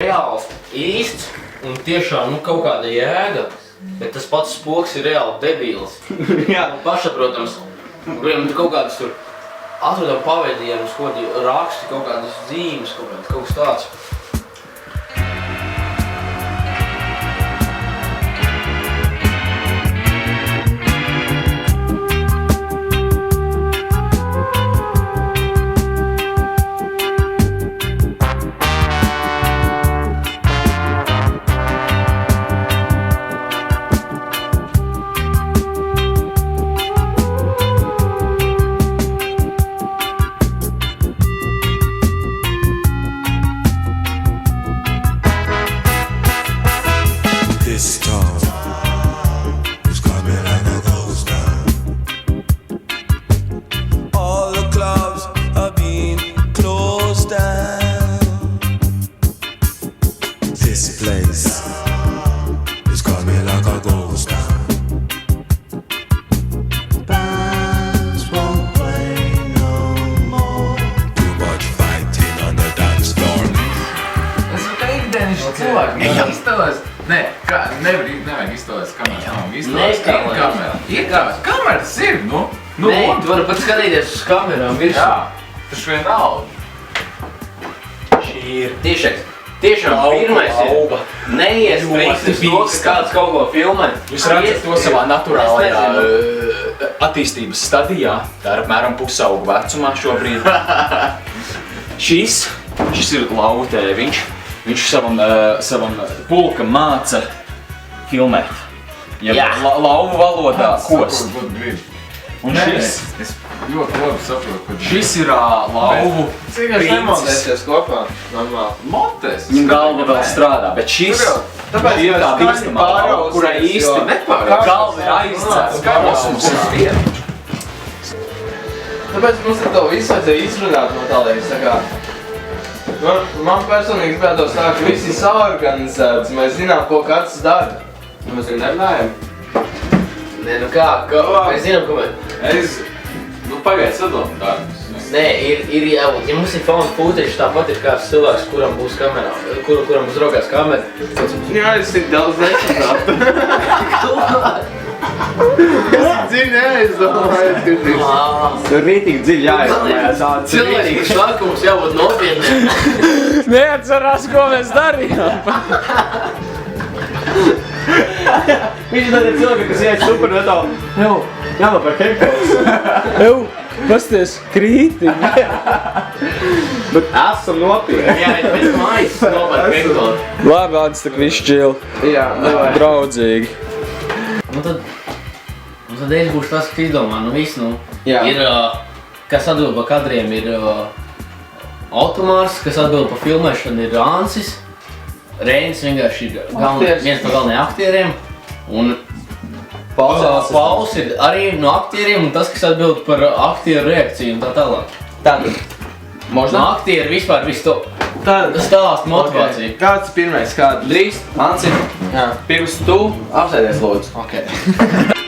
reāls, īsts un tiešām kaut kāda jēga, bet tas pats spoks ir reāli debīls. Pašsaprotams, viņam kaut kādas tur atrodam paveidienas, kaut kādi raksti, kaut kādas zīmes, kaut kas tāds. Nevajag izstāties kamerā. Kameras ir, nu. Nē, tu vari pat skatīties uz kamerām virsū. Jā, taču vienalga. Šī ir tiešām pirmais ir neiesprīkstas to, ka kāds kaut ko filmē. Jūs redzat to savā naturālajā attīstības stadijā. Tā ir apmēram pusaugu vecumā šobrīd. Šis ir Lauva tēviņš. Viņš savam pulkam māca filmēt. Lauva valodā kost. Un šis... Es ļoti labi saprotu, ko... Šis ir Lauvu princis. Nemontēsies kopā, normāli. Montēs. Viņam galva vēl strādā, bet šis... Tāpēc ir tā bīstamā galva, kurai īsti galva ir aizcēts. Kosmos ir viena. Tāpēc mums ar to visu vajadzēja izrunāt no tālēļ, sakā. Man personīgi gribētos tā, ka visi saorganizēts, mēs zinām, ko katrs dara. Mēs tagad nerunājam. Nē, nu kā, mēs zinām, ko mēs... Pagaid, sadom darbus. Nē, ir jābūt, ja mums ir found footage, tāpat ir kāds cilvēks, kuram būs kamerā, kuram būs rokās kamera. Jā, es tik daudz nesapratu. Es dziļi neaizdomāju. Tur rītīgi dziļi jāizdomājās. Cilvēks sākums jābūt nopietniem. Neatcerās, ko mēs darījām. Viņš tad ir cilvēki, kas iet super netālu. Jānopēr kekos. Pasties, krīti. Bet esam nopietni. Jā, bet mājas nopēr kekos. Labi, Ādis, tak viss čil. Jā, davai. Draudzīgi. Nu tad es būšu tas, kas izdomā, nu viss, nu. Jā. Ir, kas atbild pa kadriem, ir Automārs, kas atbild pa filmēšanu, ir Ansis. Reinis vienkārši ir viens no galvenajiem aktieriem. Un Pauls ir arī no aktieriem un tas, kas atbild par aktieru reakciju un tā tālāk. Tātad, No aktieri vispār visu to stāst motivāciju. Kāds pirmais? Kāds? Drīkst? Ansi? Jā. Pirms tu apsēdies, lūdzu. Okay.